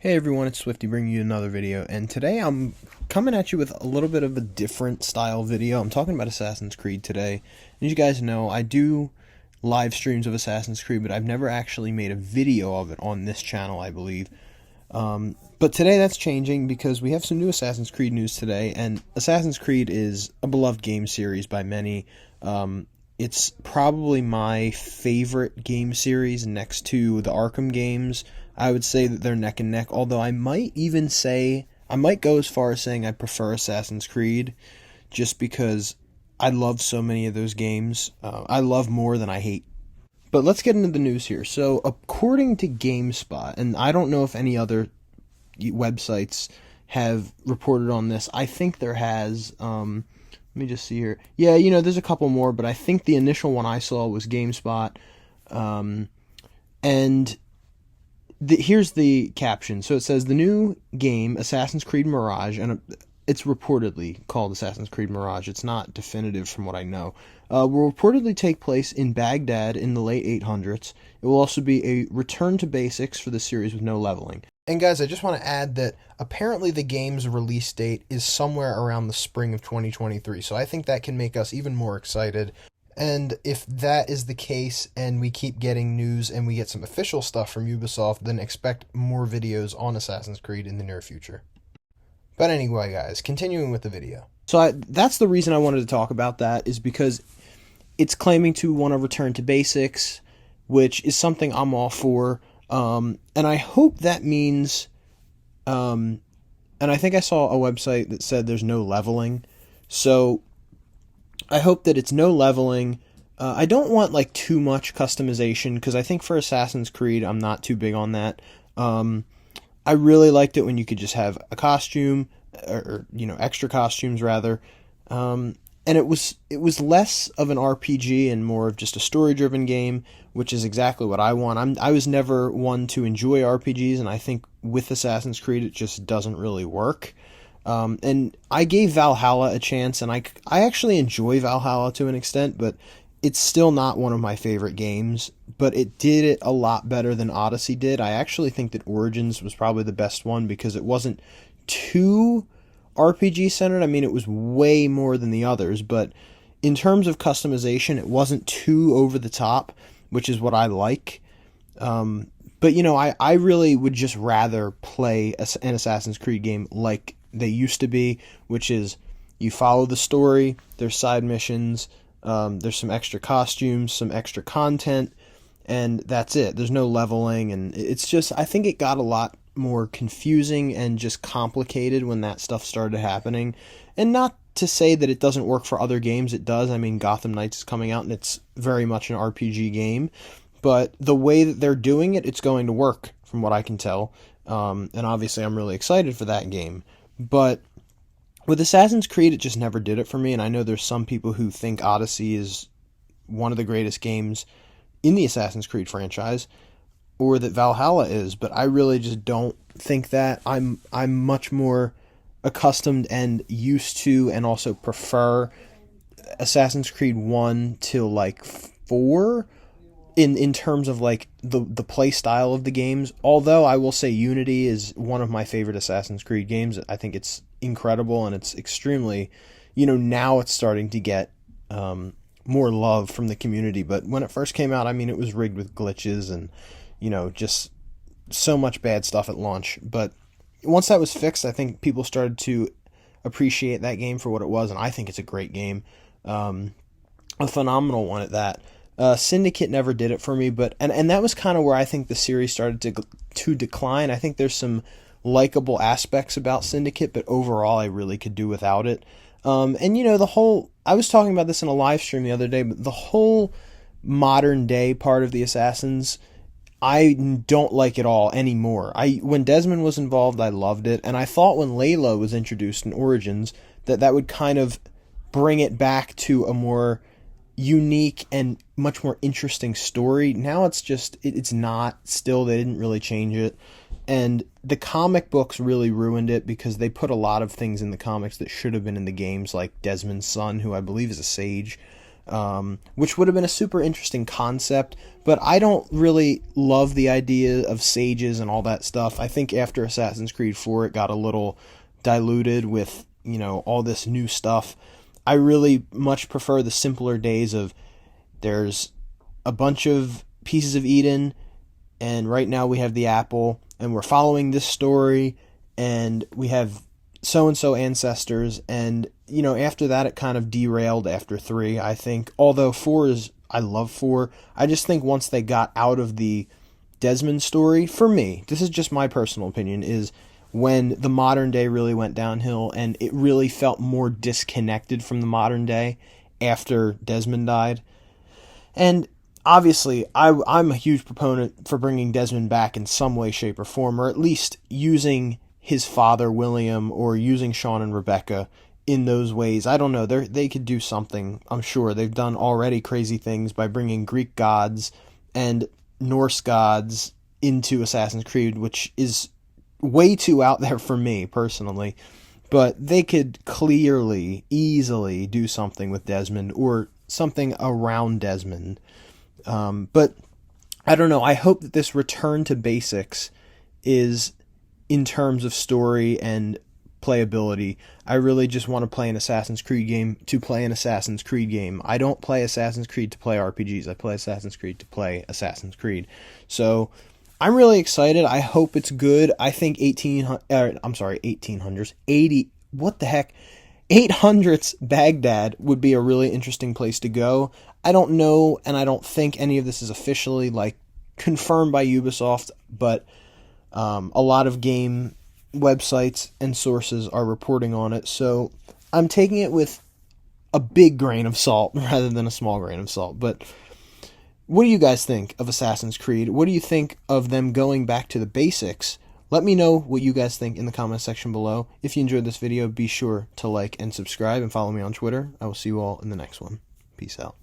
Hey everyone, it's Swifty bringing you another video, and today I'm coming at you with a little bit of a different style video. I'm talking about Assassin's Creed today. As you guys know, I do live streams of Assassin's Creed, but I've never actually made a video of it on this channel, I believe. But today that's changing because we have some new Assassin's Creed news today, and Assassin's Creed is a beloved game series by many. It's probably my favorite game series next to the Arkham games. I would say that they're neck and neck, although I might go as far as saying I prefer Assassin's Creed just because I love so many of those games. I love more than I hate. But let's get into the news here. So, according to GameSpot, and I don't know if any other websites have reported on this, I think there has. Let me just see here. Yeah, there's a couple more, but I think the initial one I saw was GameSpot. And here's the caption. So it says, the new game, Assassin's Creed Mirage, and it's reportedly called Assassin's Creed Mirage. It's not definitive from what I know. Will reportedly take place in Baghdad in the late 800s. It will also be a return to basics for the series with no leveling. And guys, I just want to add that apparently the game's release date is somewhere around the spring of 2023. So I think that can make us even more excited. And if that is the case and we keep getting news and we get some official stuff from Ubisoft, then expect more videos on Assassin's Creed in the near future. But anyway, guys, continuing with the video. So that's the reason I wanted to talk about that, is because it's claiming to want to return to basics, which is something I'm all for. And I hope that means, and I think I saw a website that said there's no leveling. So I hope that it's no leveling. I don't want like too much customization, because I think for Assassin's Creed, I'm not too big on that. I really liked it when you could just have a costume, or extra costumes rather. And it was less of an RPG and more of just a story-driven game, which is exactly what I want. I was never one to enjoy RPGs, and I think with Assassin's Creed it just doesn't really work. And I gave Valhalla a chance, and I actually enjoy Valhalla to an extent, but it's still not one of my favorite games. But it did it a lot better than Odyssey did. I actually think that Origins was probably the best one because it wasn't too RPG centered. I mean, it was way more than the others, but in terms of customization, it wasn't too over the top, which is what I like. But I really would just rather play an Assassin's Creed game like they used to be, which is you follow the story, there's side missions, there's some extra costumes, some extra content, and that's it. There's no leveling, and it's just, I think it got a lot more confusing and just complicated when that stuff started happening. And not to say that it doesn't work for other games, it does. I mean, Gotham Knights is coming out and it's very much an RPG game, but the way that they're doing it, it's going to work from what I can tell. And obviously I'm really excited for that game. But with Assassin's Creed, it just never did it for me, and I know there's some people who think Odyssey is one of the greatest games in the Assassin's Creed franchise, or that Valhalla is, but I really just don't think that. I'm much more accustomed and used to, and also prefer Assassin's Creed 1 to like 4 in terms of like the play style of the games. Although I will say Unity is one of my favorite Assassin's Creed games. I think it's incredible, and it's extremely, now it's starting to get more love from the community. But when it first came out, I mean, it was rigged with glitches and just so much bad stuff at launch. But once that was fixed, I think people started to appreciate that game for what it was, and I think it's a great game. A phenomenal one at that. Syndicate never did it for me, but and that was kind of where I think the series started to decline. I think there's some likable aspects about Syndicate, but overall I really could do without it. And the whole, I was talking about this in a live stream the other day, but the whole modern day part of the Assassins, I don't like it all anymore. When Desmond was involved, I loved it, and I thought when Layla was introduced in Origins that would kind of bring it back to a more unique and much more interesting story. Now it's just, it's not. Still, they didn't really change it, and the comic books really ruined it because they put a lot of things in the comics that should have been in the games, like Desmond's son, who I believe is a sage. which would have been a super interesting concept, but I don't really love the idea of sages and all that stuff. I think after Assassin's Creed 4 it got a little diluted with, all this new stuff. I really much prefer the simpler days of there's a bunch of pieces of Eden, and right now we have the apple, and we're following this story, and we have so-and-so ancestors, and, after that it kind of derailed after 3, I think. Although 4 I love 4. I just think once they got out of the Desmond story, for me, this is just my personal opinion, is when the modern day really went downhill, and it really felt more disconnected from the modern day after Desmond died. And obviously, I'm a huge proponent for bringing Desmond back in some way, shape, or form, or at least using his father, William, or using Sean and Rebecca in those ways. I don't know. They could do something, I'm sure. They've done already crazy things by bringing Greek gods and Norse gods into Assassin's Creed, which is way too out there for me, personally. But they could clearly, easily do something with Desmond, or something around Desmond. But I don't know. I hope that this return to basics is in terms of story and playability. I really just want to play an Assassin's Creed game to play an Assassin's Creed game. I don't play Assassin's Creed to play RPGs. I play Assassin's Creed to play Assassin's Creed. So I'm really excited. I hope it's good. I think 1800s, 80, what the heck? 800s Baghdad would be a really interesting place to go. I don't know, and I don't think any of this is officially confirmed by Ubisoft, but a lot of game websites and sources are reporting on it, so I'm taking it with a big grain of salt rather than a small grain of salt. But what do you guys think of Assassin's Creed? What do you think of them going back to the basics? Let me know what you guys think in the comment section below. If you enjoyed this video, be sure to like and subscribe and follow me on Twitter. I will see you all in the next one. Peace out.